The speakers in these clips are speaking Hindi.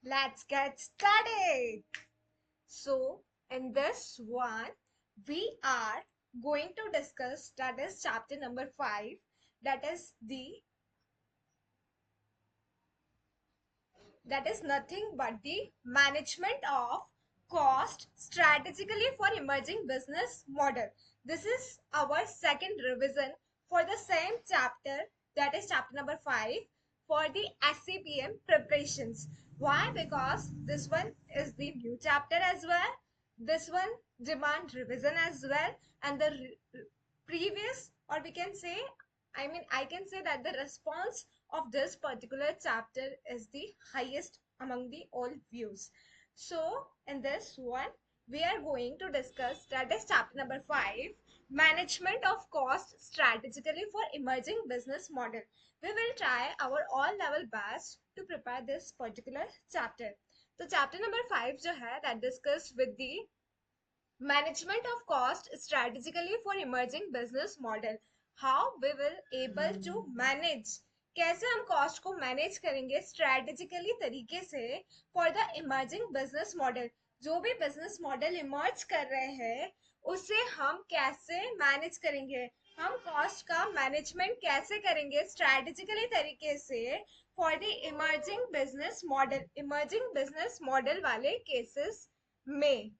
Let's get started. So, in this one, we are going to discuss that is chapter number 5, that is nothing but the management of cost strategically for emerging business model. This is our second revision for the same chapter, that is chapter number 5, for the SCPM preparations. Why? Because this one is the new chapter as well, this one demand revision as well, and the previous, or we can say, I can say that the response of this particular chapter is the highest among the all views. So in this one, we are going to discuss that is chapter number 5, management of cost strategically for emerging business model. We will try our all level best to prepare this particular chapter. So chapter number 5 जो है that discuss with the management of cost strategically for emerging business model. How we will able to manage, कैसे हम कॉस्ट को मैनेज करेंगे स्ट्रेटेजिकली तरीके से for the emerging business model. जो भी बिजनेस मॉडल इमर्ज कर रहे हैं उसे हम कैसे मैनेज करेंगे, हम कॉस्ट का मैनेजमेंट कैसे करेंगे स्ट्रेटेजिकली तरीके से for the emerging business model वाले केसेस में.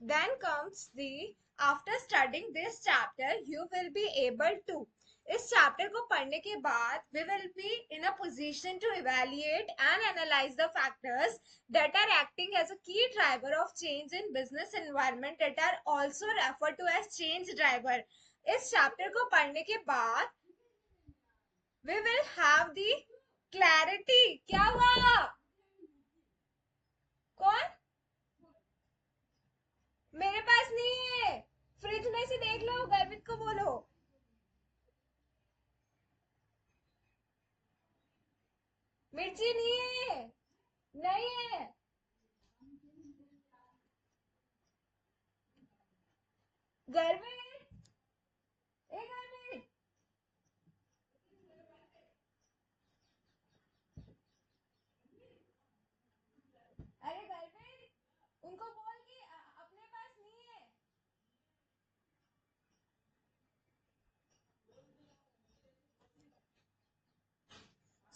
Then comes the after studying this chapter you will be able to, इस चैप्टर को पढ़ने के बाद we will be in a position to evaluate and analyze the factors that are acting as a key driver of change in business environment that are also referred to as change driver. इस चैप्टर को पढ़ने के बाद we will have the clarity. क्या हुआ? कौन? मेरे पास नहीं है, फ्रिज में से देख लो, गर्मित को बोलो. मिर्ची नहीं है, नहीं है. गर्मित, ए गर्मित. अरे गर्मित, उनको बोल कि अपने पास नहीं है.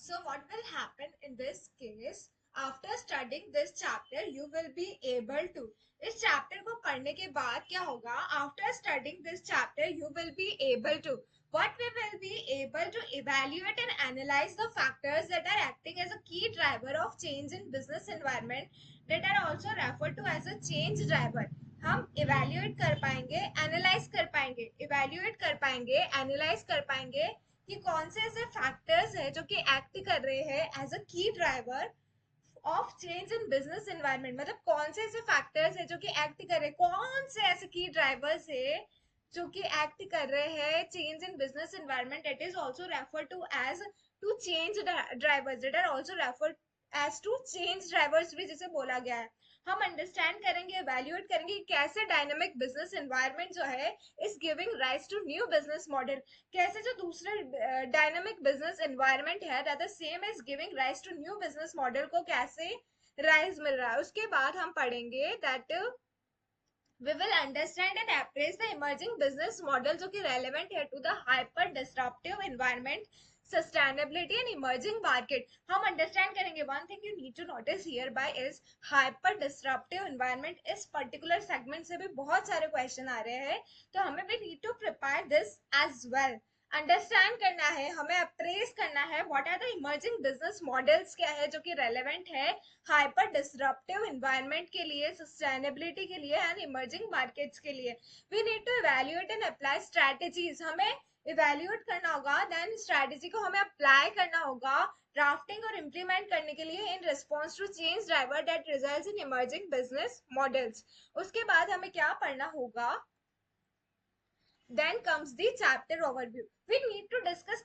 So what will happen in this case? After studying this chapter, you will be able to. इस chapter को पढ़ने के बाद क्या होगा? After studying this chapter, you will be able to. What we will be able to evaluate and analyze the factors that are acting as a key driver of change in business environment that are also referred to as a change driver. हम evaluate कर पाएंगे, analyze कर पाएंगे, evaluate कर पाएंगे, analyze कर पाएंगे कि कौन से ऐसे फैक्टर्स है जो कि एक्ट कर रहे हैं एज अ की driver of change in business environment. मतलब कौन से ऐसे फैक्टर्स है जो कि एक्ट कर रहे हैं, कौन से ऐसे की ड्राइवर्स है जो कि एक्ट कर रहे हैं change in business environment. It is also refer to as to change drivers. It are also refer as to change drivers भी जिसे बोला गया है. हम अंडरस्टैंड करेंगे, एवेल्युएट करेंगे कि कैसे डायनामिक बिजनेस एनवायरनमेंट जो है is giving rise to new business model. कैसे जो दूसरे डायनामिक बिजनेस एनवायरनमेंट है that same is giving rise to new business model को कैसे राइज मिल रहा है. उसके बाद हम पढ़ेंगे that we will understand and appraise the emerging business model जो कि relevant है to the hyper disruptive environment, sustainability and emerging market. हम understand करेंगे. one thing you need to notice hereby is hyper disruptive environment. इस particular segment से भी बहुत सारे question आ रहे हैं, तो हमें भी need to prepare this as well. Understand करना है, हमें अप्रेस करना है what are the emerging business models क्या है जो कि रेलेवेंट है हाइपर डिसरप्टिव एनवायरनमेंट के लिए, सस्टेनेबिलिटी के लिए एंड इमर्जिंग मार्केट्स के लिए. We need to evaluate and apply strategies. हमें इवैल्यूएट करना होगा, देन स्ट्रेटजी को हमें अप्लाई करना होगा ड्राफ्टिंग और इम्प्लीमेंट करने के लिए in response to change driver that results in emerging business models. उसके बाद हमें क्या पढ़ना होगा? Then comes the chapter overview. We need to discuss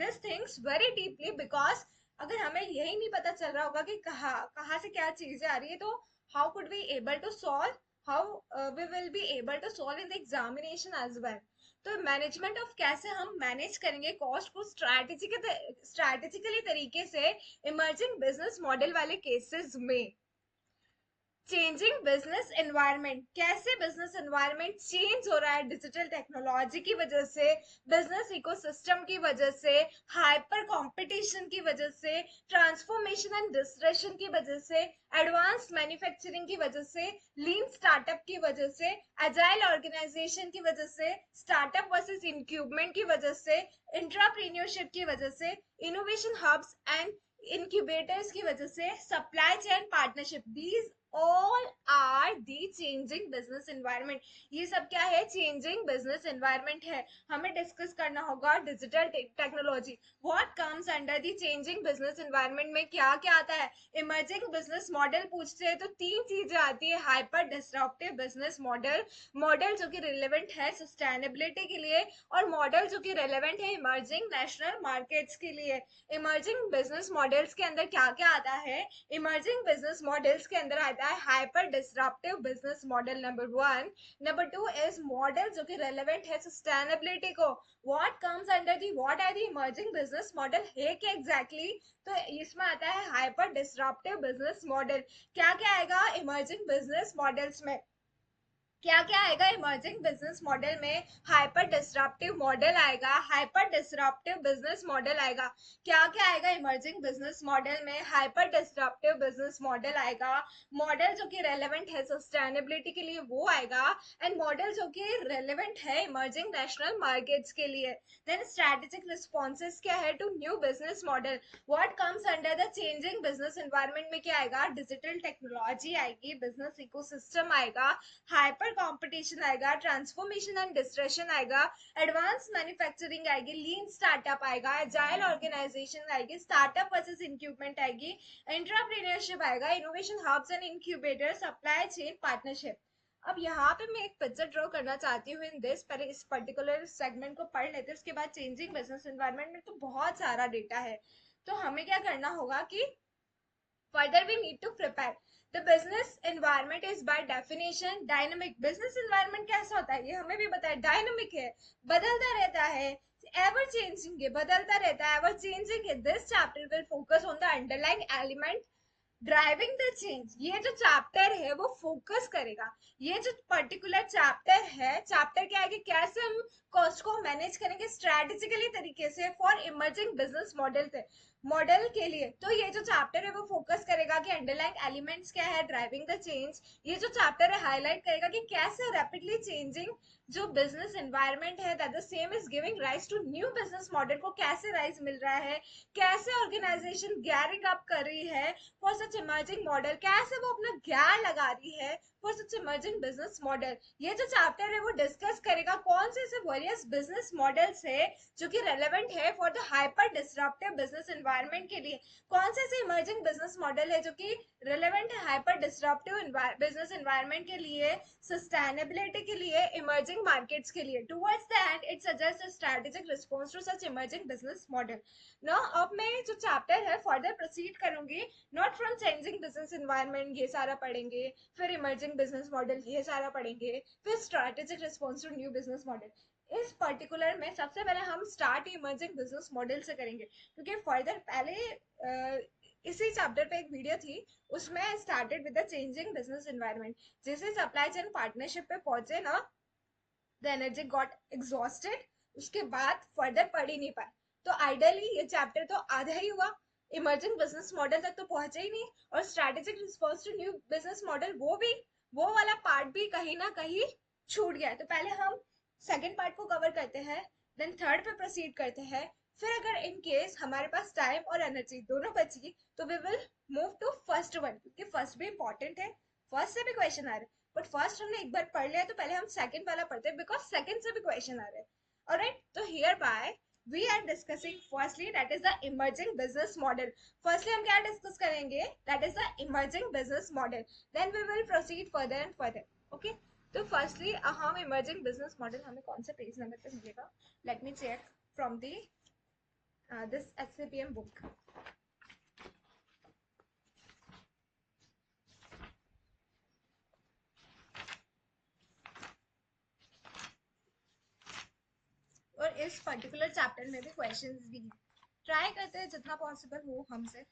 these things very deeply because अगर हमें यही नहीं पता चल रहा होगा कि कहाँ से क्या चीजें आ रही है, तो how could we able to solve, how we will be able to solve in the examination as well. तो मैनेजमेंट ऑफ कैसे हम मैनेज करेंगे कॉस्ट को स्ट्रैटेजिकली तरीके से इमर्जिंग बिजनेस मॉडल वाले केसेस में। चेंजिंग बिजनेस एनवायरनमेंट, कैसे बिजनेस एनवायरनमेंट चेंज हो रहा है डिजिटल टेक्नोलॉजी की वजह से, बिजनेस इकोसिस्टम की वजह से, हाइपर कंपटीशन की वजह से, ट्रांसफॉर्मेशन एंड डिस्ट्रक्शन की वजह से, एडवांस मैन्युफैक्चरिंग की वजह से, लीन स्टार्टअप की वजह से, एजाइल ऑर्गेनाइजेशन की वजह से, स्टार्टअप वर्सेस इंक्यूबमेंट की वजह से, इंट्राप्रेन्योरशिप की वजह से, इनोवेशन हब्स एंड incubators की वजह से, supply chain partnership, these all are the changing business environment। ये सब क्या है? changing business environment है। हमें डिस्कस करना होगा digital technology, what comes under the changing business environment में क्या क्या आता है। इमर्जिंग बिजनेस मॉडल पूछते हैं तो तीन चीजें आती है, hyper disruptive business model, model जो कि रिलेवेंट है सस्टेनेबिलिटी के लिए, और मॉडल जो कि रिलेवेंट है इमर्जिंग नेशनल मार्केट्स के लिए। इमर्जिंग बिजनेस मॉडल्स के अंदर क्या क्या आता है? इमर्जिंग बिजनेस मॉडल्स के अंदर आता है hyper disruptive business model, number one. Number two is model जो कि रेलेवेंट है सस्टेनेबिलिटी को। What comes under the, what are the emerging business model है क्या एग्जैक्टली? तो इसमें आता है हाइपर डिसरप्टिव बिजनेस मॉडल। क्या क्या आएगा इमर्जिंग बिजनेस मॉडल्स में? क्या क्या आएगा इमर्जिंग बिजनेस मॉडल में? हाइपर डिसरप्टिव मॉडल आएगा, हाइपर डिसरप्टिव बिजनेस मॉडल आएगा। क्या क्या आएगा इमर्जिंग बिजनेस मॉडल में? हाइपर डिसरप्टिव बिजनेस मॉडल आएगा, मॉडल जो कि रेलेवेंट है सस्टेनेबिलिटी के लिए वो आएगा, एंड मॉडल जो कि रेलेवेंट है इमर्जिंग नेशनल मार्केट्स के लिए। देन स्ट्रेटेजिक रिस्पॉन्सेस क्या है to new business model? What comes under the changing business environment में? क्या आएगा? डिजिटल टेक्नोलॉजी आएगी, बिजनेस इकोसिस्टम आएगा, हाइपर कंपटीशन आएगा, ट्रांसफॉर्मेशन एंड डिस्ट्रक्शन आएगा, एडवांस मैन्युफैक्चरिंग आएगी, लीन स्टार्टअप आएगा, एजाइल ऑर्गेनाइजेशन आएगी, स्टार्टअप वर्सेस इंक्यूबमेंट आएगी, एंटरप्रेन्योरशिप आएगा, innovation hubs and incubator, supply chain partnership. अब यहाँ पे मैं एक पिक्चर ड्रॉ करना चाहती हूँ इन दिस, पहले इस पर्टिकुलर सेगमेंट को पढ़ लेते हैं, उसके बाद चेंजिंग बिजनेस एनवायरनमेंट में तो बहुत सारा डेटा है। तो हमें क्या करना होगा कि further we need to prepare the business environment is by definition dynamic। business environment कैसा होता है ये हमें भी बताया, डायनामिक है, बदलता रहता है, ever changing है, बदलता रहता है, ever changing है। this chapter will focus on the underlying element driving the change. ये जो चैप्टर है वो फोकस करेगा, ये जो पर्टिकुलर चैप्टर है, चैप्टर क्या है कि कैसे हम कॉस्ट को मैनेज करेंगे स्ट्रैटेजिकली तरीके से फॉर इमर्जिंग बिजनेस मॉडल के लिए। तो ये जो चैप्टर है वो फोकस करेगा कि अंडरलाइंग एलिमेंट्स क्या है ड्राइविंग द चेंज। ये जो चैप्टर है हाईलाइट करेगा कि कैसे रैपिडली चेंजिंग जो बिजनेस एनवायरनमेंट है that the same is giving rise to new business model को कैसे राइज मिल रहा है, कैसे ऑर्गेनाइजेशन गैरिंग अप कर रही है फॉर सच इमर्जिंग मॉडल, कैसे वो अपना ज्ञान लगा रही है for such emerging business model. ये जो चैप्टर है वो डिस्कस करेगा कौन से ऐसे वेरियस बिजनेस मॉडल्स है जो कि रेलेवेंट है for the hyper disruptive business environment के लिए, कौन से ऐसे इमर्जिंग बिजनेस मॉडल है जो कि रेलेवेंट है हाइपर डिसरप्टिव बिजनेस एनवायरनमेंट के लिए, सस्टेनेबिलिटी के लिए, इमर्जिंग मार्केट्स के लिए। Towards the end it suggest a strategic response to such emerging business model. ना अब मैं जो चैप्टर है फर्दर प्रोसीड करूंगी, not from changing business environment ये सारा पढ़ेंगे, फिर इमर्जिंग बिजनेस मॉडल ये सारा पढ़ेंगे, फिर strategic response to new business model. इस पर्टिकुलर में सबसे पहले हम स्टार्ट इमर्जिंग बिजनेस मॉडल से करेंगे, क्योंकि फर्दर पहले इसी चैप्टर पे एक वीडियो थी, उसमें started with the changing business environment. जैसे सप्लाई चेन पार्टनरशिप पे पहुंचे ना, द एनर्जी गॉट एग्जॉस्टेड, उसके बाद फर्दर पढ़ ही नहीं पाए। तो आइडियली ये चैप्टर तो आधा ही हुआ, इमर्जिंग बिजनेस मॉडल तक तो पहुंचे ही नहीं, और strategic response to new business model वो भी, वो वाला पार्ट भी कहीं ना कहीं छूट गया है। तो पहले हम सेकेंड पार्ट को कवर करते हैं, देन थर्ड पे प्रोसीड करते हैं, फिर अगर इन केस हमारे पास टाइम और एनर्जी दोनों बची तो we will move to first one, क्योंकि फर्स्ट भी इंपॉर्टेंट है, फर्स्ट से भी क्वेश्चन आ रहे हैं। बट फर्स्ट हमने एक बार पढ़ लिया तो पहले हम सेकंड वाला पढ़ते हैं, बिकॉज सेकंड से भी क्वेश्चन आ रहे हैं। ऑलराइट, तो here bye we are discussing firstly that is the emerging business model। firstly हम क्या डिस्कस करेंगे? that is the emerging business model, then we will proceed further and further। okay, तो फर्स्टली हम इमर्जिंग बिजनेस मॉडल हमें कौन से पेज नंबर पे मिलेगा? Let me check from the this SCPM book. इस पर्टिकुलर चैप्टर में भी क्वेश्चंस भी हैं, ट्राई करते हैं जितना पॉसिबल हो हमसे।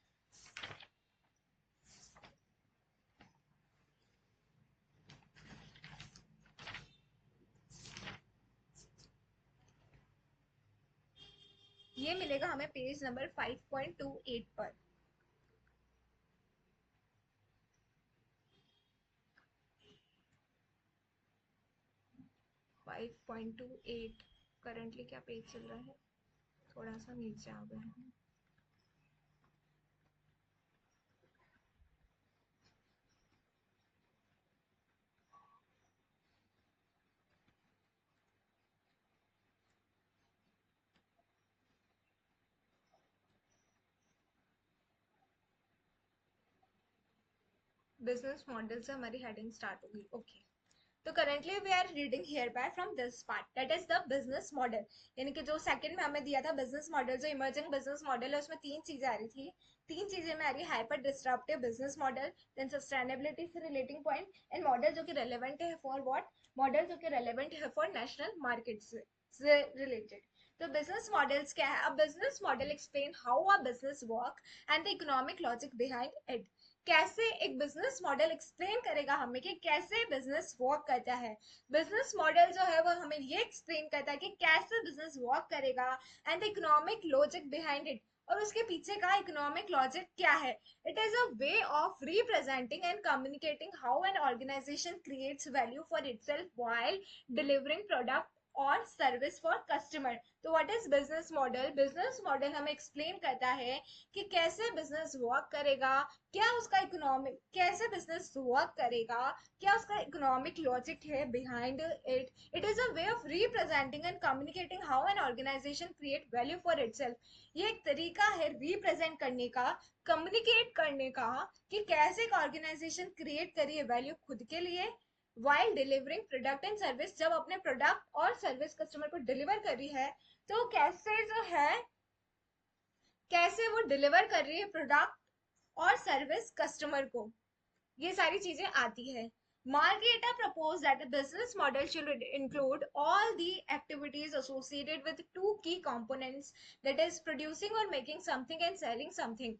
ये मिलेगा हमें पेज नंबर 5.28 पर। 5.28 करंटली क्या पेज चल रहा है, थोड़ा सा नीचे आ गए हैं। बिजनेस मॉडल से हमारी हेडिंग स्टार्ट होगी, ओके। तो currently we are reading here by from this part, that is the business model. यानी कि जो सेकंड में हमें दिया था बिजनेस मॉडल, जो इमर्जिंग बिजनेस मॉडल है, उसमें तीन चीजें आ रही थी। तीन चीजें में आ रही है, hyper disruptive business model, then sustainability से रिलेटिंग पॉइंट, एंड मॉडल जो कि रेलेवेंट है फॉर व्हाट, मॉडल जो कि रेलेवेंट है फॉर नेशनल मार्केट से रिलेटेड। तो बिजनेस मॉडल्स क्या है? अ business model explain how a business work and the economic logic behind it. कैसे एक बिजनेस मॉडल एक्सप्लेन करेगा हमें कि कैसे बिजनेस वर्क करता है। बिजनेस मॉडल जो है वो हमें ये एक्सप्लेन करता है कि कैसे बिजनेस वर्क करेगा and the economic logic behind it, और उसके पीछे का इकोनॉमिक लॉजिक क्या है। It is a way of representing and communicating how an organisation creates value for itself while delivering product और सर्विस फॉर कस्टमर। तो what is business model? Business model हमें एक्सप्लेन करता है कि कैसे बिजनेस वर्क करेगा, क्या उसका इकोनॉमिक, कैसे बिजनेस वर्क करेगा, क्या उसका इकोनॉमिक लॉजिक है behind it. It is a way of representing and communicating how an organisation create value for itself. ये एक तरीका है रिप्रेजेंट करने का, कम्युनिकेट करने का, कि कैसे एक ऑर्गेनाइजेशन क्रिएट करिए वैल्यू खुद के लिए, while delivering product and service, जब अपने प्रोडक्ट और सर्विस कस्टमर को डिलीवर कर रही है, तो कैसे जो है, कैसे वो डिलीवर कर रही है प्रोडक्ट और सर्विस कस्टमर को, ये सारी चीजें आती है। Margherita proposed that the business model should include all the activities associated with two key components, that is producing or making something and selling something.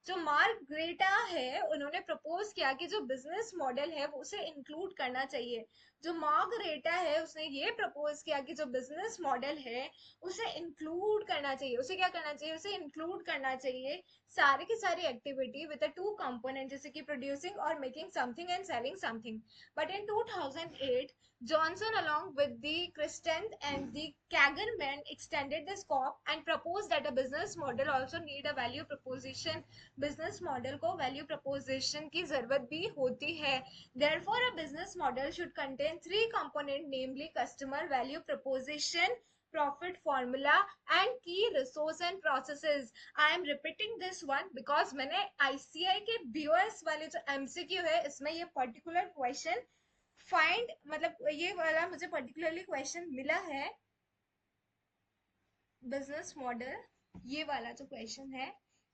जो मार्ग्रेटा है उन्होंने प्रपोज किया कि जो बिजनेस मॉडल है वो उसे इंक्लूड करना चाहिए। जो मार्ग्रेटा है उसने ये प्रपोज किया कि जो बिजनेस मॉडल है उसे इंक्लूड करना चाहिए। उसे क्या करना चाहिए? उसे इंक्लूड करना चाहिए सारी की सारी एक्टिविटी विद टू कंपोनेंट, जैसे कि प्रोड्यूसिंग और making something and selling something. But in 2008 Johnson along with the Christen and the Kagerman extended the scope and proposed that a business model also need a value proposition। Business model को वैल्यू प्रपोजिशन की जरूरत भी होती है। Therefore a business model should contain three component, namely customer value proposition, profit formula and key resource and processes। I am repeating this one because मैंने ICI के BOS वाले जो MCQ है इसमें ये पर्टिकुलर क्वेश्चन फाइंड, मतलब ये वाला मुझे पर्टिकुलरली क्वेश्चन मिला है। बिजनेस मॉडल, ये वाला जो क्वेश्चन है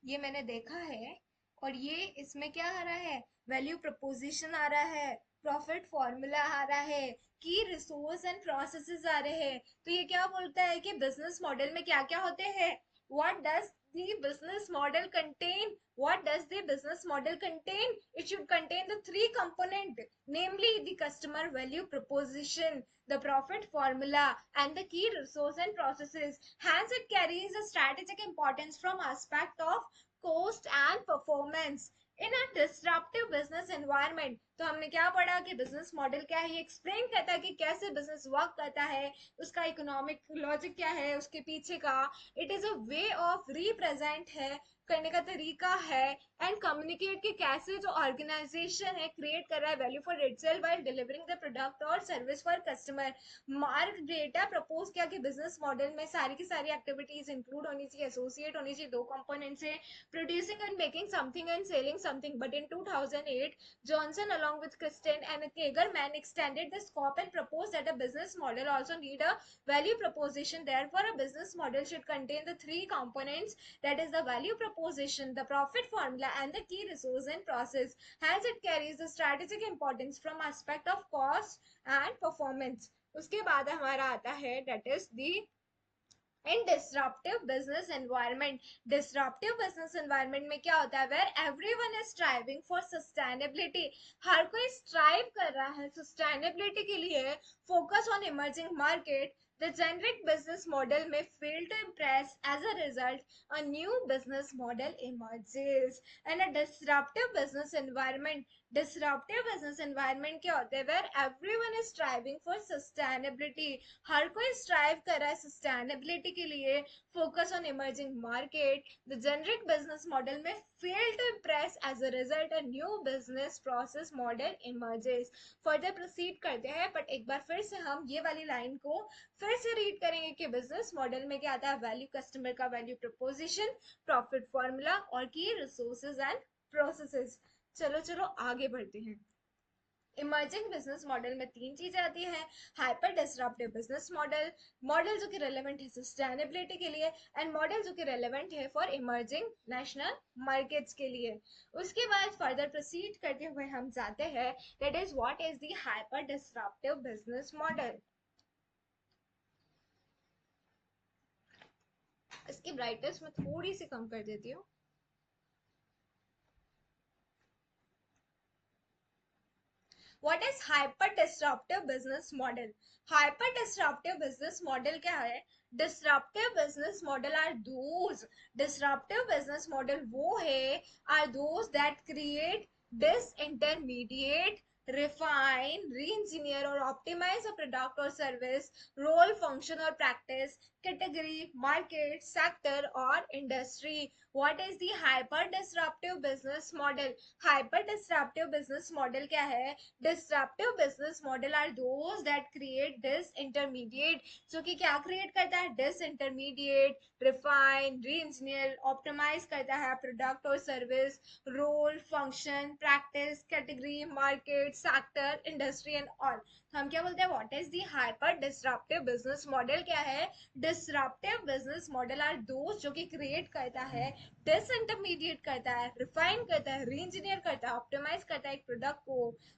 ये मैंने देखा है, और ये इसमें क्या आ रहा है? वैल्यू प्रपोजिशन आ रहा है, प्रॉफिट फॉर्मूला आ रहा है, की रिसोर्स एंड प्रोसेसेस आ रहे हैं। तो ये क्या बोलता है कि बिजनेस मॉडल में क्या क्या होते हैं? What does the business model contain? What does the business model contain? It should contain the three component, namely the customer value proposition, the profit formula and the key resource and processes. Hence it carries a strategic importance from aspect of cost and performance in a disruptive business environment। तो हमने क्या पढ़ा कि बिजनेस मॉडल क्या है, ये एक्सप्लेन करता है कि कैसे बिजनेस वर्क करता है, उसका इकोनॉमिक लॉजिक क्या है, उसके पीछे का। It is a way of represent है, करने का तरीका है, एंड कम्युनिकेट कि कैसे जो ऑर्गेनाइजेशन है क्रिएट कर रहा है value for itself while delivering the product और सर्विस फॉर कस्टमर। मार्क डेटा प्रपोज किया कि बिजनेस मॉडल में सारी की सारी एक्टिविटीज इंक्लूड होनी चाहिए, एसोसिएट होनी चाहिए दो कंपोनेंट से, producing and making something and selling something. But in 2008 Johnson along with Kristen and Kagerman extended the scope and proposed that a business model also need a value proposition। Therefore a business model should contain the three components, that is the value proposition, the profit formula and the key resource and process। Hence it carries the strategic importance from aspect of cost and performance। उसके बाद हमारा आता है that is the in disruptive business environment, disruptive business environment में क्या होता है, where everyone is striving for sustainability, हर कोई स्ट्राइव कर रहा है सस्टेनेबिलिटी के लिए, focus on emerging market, the generic business model may fail to impress. As a result, a new business model emerges. And a disruptive business environment क्या होते हैं, where everyone is striving for sustainability, हर कोई strive कर रहा है sustainability के लिए, focus on emerging market, the generic business model may fail to impress. As a result, a new business process model emerges. further proceed करते हैं, but एक बार फिर से हम ये वाली लाइन को फिर से रीड करेंगे कि बिजनेस मॉडल में क्या आता है, वैल्यू, कस्टमर का वैल्यू प्रपोजिशन, प्रॉफिट फॉर्मूला और की रिसोर्सेज एंड प्रोसेसेस। चलो चलो आगे बढ़ते हैं। इमर्जिंग बिजनेस मॉडल में तीन चीजें आती हैं, hyper disruptive business model, model जो कि रेलेवेंट है सस्टेनेबिलिटी के लिए, एंड मॉडल जो कि रेलेवेंट है फॉर इमर्जिंग नेशनल मार्केट्स के लिए। उसके बाद फर्दर प्रोसीड करते हुए हम जाते हैं, that is what is the hyper disruptive business model. इसकी ब्राइटनेस मैं थोड़ी सी कम कर देती हूँ। What is hyper disruptive business model? Hyper disruptive business model क्या है? Disruptive business model are those, disruptive business model वो है, are those that create disintermediate, refine, re-engineer or optimize a product or service, role, function or practice, category, market, sector or industry. What is the hyper disruptive business model? Hyper disruptive business model क्या है? Disruptive business model are those that create disintermediate, जो कि क्या create करता है, disintermediate, refine, re-engineer, optimize करता है product और service, role, function, practice, category, market, sector, industry and all. तो हम क्या बोलते हैं, what is the hyper disruptive business model क्या है? Disruptive business model are those जो कि create करता है, disintermediate करता है, refine करता है, re-engineer करता है, optimize करता है एक product को।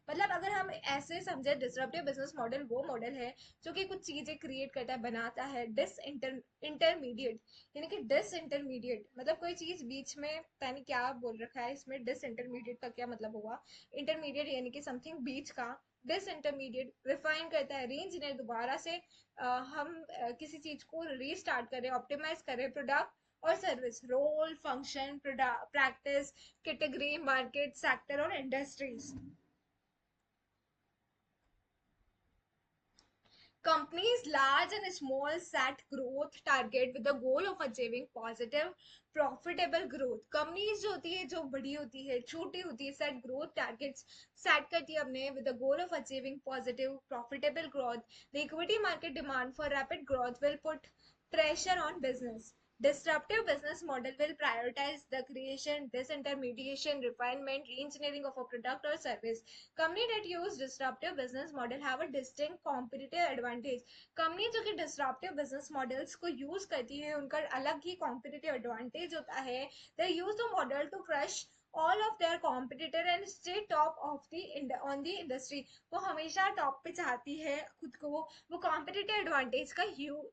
मतलब अगर हम ऐसे समझे, डिसरप्टिव बिजनेस मॉडल वो मॉडल है जो कि कुछ चीजें क्रिएट करता है, बनाता है, इंटरमीडिएट, यानी कि डिस इंटरमीडिएट मतलब कोई चीज बीच में, पता नहीं क्या बोल रखा है इसमें, डिस इंटरमीडिएट का क्या मतलब हुआ, इंटरमीडिएट यानी कि समथिंग बीच का, डिस इंटरमीडिएट, रिफाइन करता है, री इंजीनियर दोबारा से हम किसी चीज को रीस्टार्ट करें, ऑप्टिमाइज करें, प्रोडक्ट और service, role, function, practice, category, market, sector और industries. Companies large and small set growth target with the goal of achieving positive profitable growth. Companies जो होती है, जो बड़ी होती है, छोटी होती है, set growth targets set करती है अपने with the goal of achieving positive profitable growth. The equity market demand for rapid growth will put pressure on business. Disruptive business model will prioritize the creation, disintermediation, refinement, re-engineering of a product or service. Company that use disruptive business model have a distinct competitive advantage. Company जो कि disruptive business models को use करती है, उनका अलग ही competitive advantage होता है. They use the model to crush all of their competitor and stay top of the on the industry. वो हमेशा टॉप पे चाहती है खुद को, वो कॉम्पिटिटिव एडवांटेज का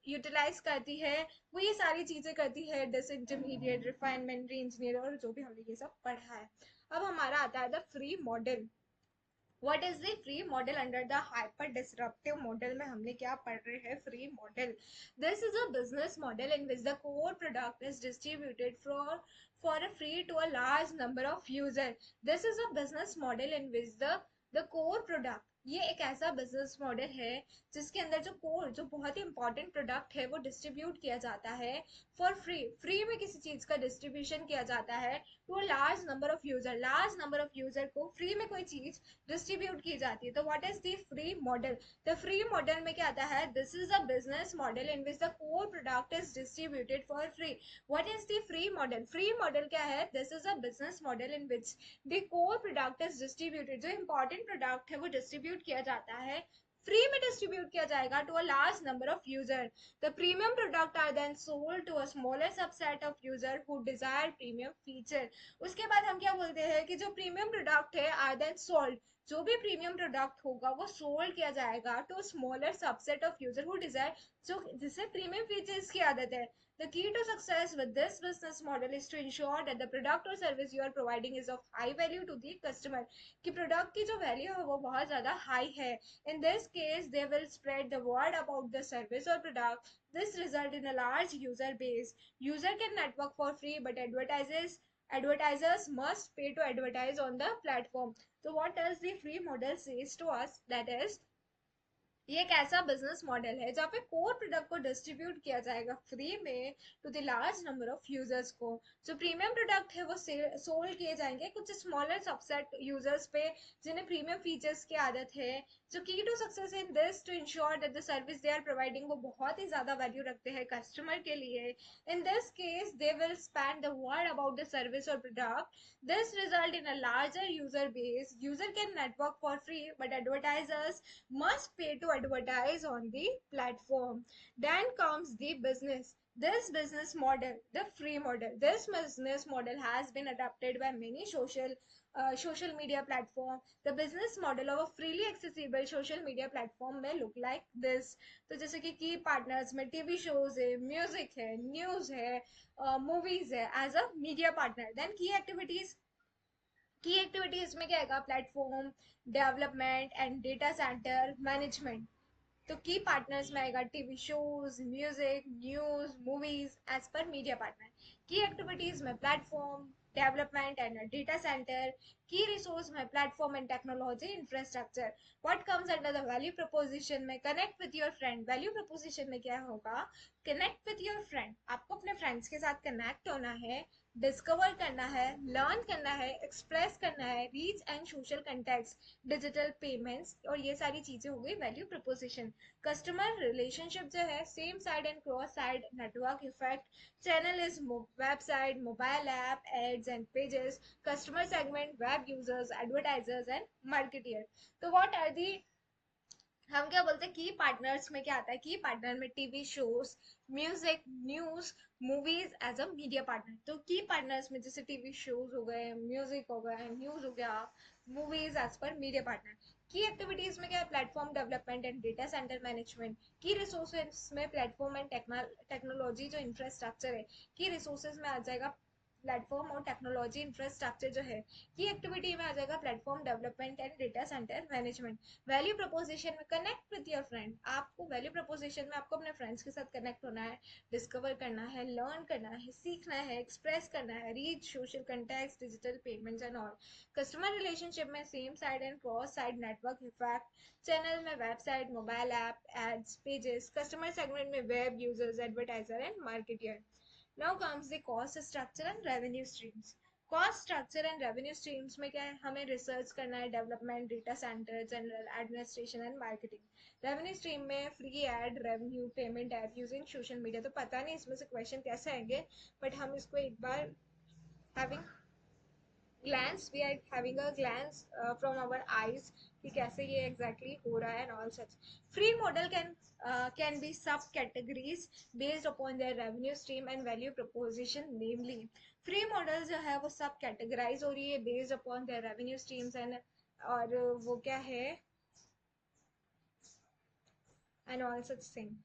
यूटिलाइज करती है, वो ये सारी चीजें करती है, डिसइंटरमीडिएट, रिफाइनमेंट, री इंजीनियर और जो भी हमने ये सब पढ़ा है। अब हमारा आता है the free model. What is the free model under the hyper disruptive model में हमने क्या पढ़ रहे हैं, free model. This is a business model in which the core product is distributed for a free to a large number of users. This is a business model in which the core product, ये एक ऐसा बिजनेस मॉडल है जिसके अंदर जो कोर, जो बहुत ही इंपॉर्टेंट प्रोडक्ट है, वो डिस्ट्रीब्यूट किया जाता है फॉर फ्री, फ्री में किसी चीज का डिस्ट्रीब्यूशन किया जाता है to large number of user, large number of user को फ्री में कोई चीज डिस्ट्रीब्यूट की जाती है। तो what is the free model? The free model में क्या आता है, this is a business model in which the core product is distributed for free. What is the free model? Free model क्या है, this is a business model in which the core product is distributed, जो इंपॉर्टेंट प्रोडक्ट है वो डिस्ट्रीब्यूट किया जाता है, फ्री में डिस्ट्रीब्यूट किया जाएगा to a large number of user. The premium product are then sold to a smaller subset of user who desire premium feature. उसके बाद हम क्या बोलते हैं कि जो प्रीमियम प्रोडक्ट है आर देन सोल्ड, जो भी प्रीमियम प्रोडक्ट होगा वो सोल्ड किया जाएगा to smaller subset of user who desire, जो जिसे प्रीमियम फीचर्स की आदत है. The key to success with this business model is to ensure that the product or service you are providing is of high value to the customer. कि प्रोडक्ट की जो वैल्यू है वो बहुत ज्यादा हाई है. In this case, they will spread the word about the service or product. This result in a large user base. User can network for free, but advertisers must pay to advertise on the platform. So what does the free model says to us? That is, ये एक ऐसा बिजनेस मॉडल है जहाँ पे कोर प्रोडक्ट को डिस्ट्रीब्यूट किया जाएगा फ्री में to the large number of users को. जो प्रीमियम प्रोडक्ट है वो सोल्ड किए जाएंगे कुछ स्मॉलर सबसेट यूजर्स पे जिन्हें प्रीमियम फीचर्स की आदत है. जो key to success in this to ensure that the service they are providing वो बहुत ही ज्यादा वैल्यू रखते हैं कस्टमर के लिए. In this case they will span the word about the service और product. This result in a larger user base. User can network for free, but advertisers must pay to advertise on the platform. Then comes the business. This business model, the free model, this business model has been adopted by many social media platform. The business model of a freely accessible social media platform may look like this. तो जैसे कि की पार्टनर्स में टीवी शोज है, म्यूजिक है, न्यूज है, मूवीज है as a media partner. Then key activities में क्या आएगा? Platform development and data centre management. तो की पार्टनर्स में आएगा TV shows, music, news, movies as पर मीडिया पार्टनर. की एक्टिविटीज में platform development and data center. Key resource में platform and technology infrastructure. What comes under the value proposition में? Connect with your friend. Value proposition में क्या होगा? Connect with your friend. आपको अपने फ्रेंड्स के साथ कनेक्ट होना है, डिस्कवर करना है, लर्न करना है, एक्सप्रेस करना है, reach and social contact, digital payments, और ये सारी चीजें हो गई वैल्यू प्रपोजिशन. कस्टमर रिलेशनशिप जो है same side and cross side network effect. Channel is website, mobile app, ads and pages. Customer segment web users, advertisers and marketer. तो व्हाट आर दी, हम क्या बोलते हैं की पार्टनर्स में क्या आता है? की पार्टनर में TV shows, music, news, movies as a media partner. तो की पार्टनर्स में जैसे टीवी शोज हो गए, म्यूजिक हो गए, न्यूज हो गया, मूवीज एज पर मीडिया पार्टनर. की एक्टिविटीज में क्या है? Platform development and data centre management. Key resources में प्लेटफॉर्म एंड टेक्नोलॉजी जो इंफ्रास्ट्रक्चर है, की रिसोर्सेज में आ जाएगा प्लेटफॉर्म और टेक्नोलॉजी इंफ्रास्ट्रक्चर जो है. की एक्टिविटी में आ जाएगा platform development and data centre management. Value proposition में कनेक्ट विद योर फ्रेंड. आपको वैल्यू प्रपोजिशन में आपको अपने फ्रेंड्स के साथ कनेक्ट होना है, डिस्कवर करना है, लर्न करना है, सीखना है, एक्सप्रेस करना है, reach social contact, digital payments and all. Customer relationship में same side and cross side network effect. Channel में website, mobile app, ads, pages. Customer segment में web users, advertiser and marketer. Now comes the cost structure and revenue streams. Cost structure and revenue streams में क्या है? हमें रिसर्च करना है, development, data center, general administration and marketing. Revenue stream में free ad revenue, payment app using social media. तो पता नहीं इसमें से क्वेश्चन कैसे आएंगे, बट हम इसको एक बार having glance, we are having a glance from our eyes कि कैसे ये exactly हो रहा है and all such. Free model can be sub categories based upon their revenue stream and value proposition. Namely, free model जो है वो सब categorize हो रही है based upon their revenue streams and और वो क्या है and all such thing.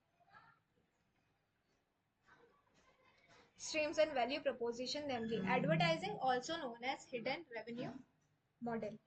Streams and value proposition, namely advertising, also known as hidden revenue model.